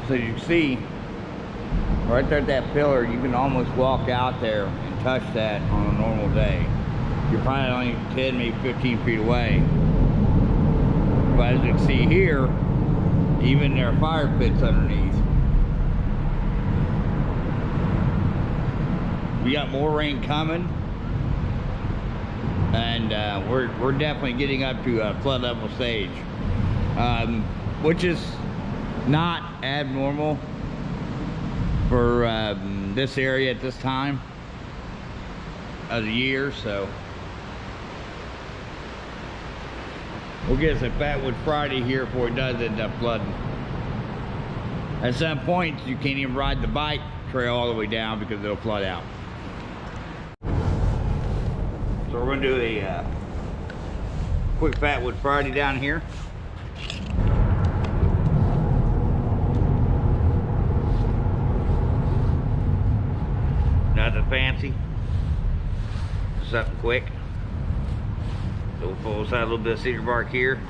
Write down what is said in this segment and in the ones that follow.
So you see, right there at that pillar, you can almost walk out there and touch that on a normal day. You're probably only 10, maybe 15 feet away. But as you can see here, even there are fire pits underneath. We got more rain coming, and we're definitely getting up to a flood level stage, which is not abnormal for this area at this time of the year. So we'll get us a Fatwood Friday here before it does end up flooding. At some points you can't even ride the bike trail all the way down because it'll flood out. So we're going to do a quick Fatwood Friday down here. Nothing fancy, something quick. So we'll pull aside a little bit of cedar bark here.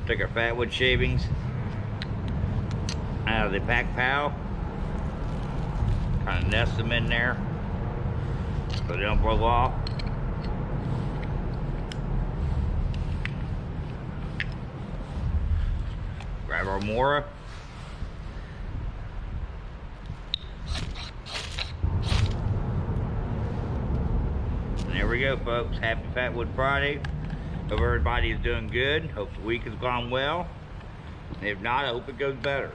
Take our Fatwood shavings out of the pack pile, kind of nest them in there so they don't blow off. Grab our Mora. And there we go, folks. Happy Fatwood Friday. Hope everybody is doing good. Hope the week has gone well. And if not, I hope it goes better.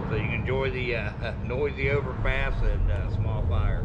So you can enjoy the noisy overpass and small fire.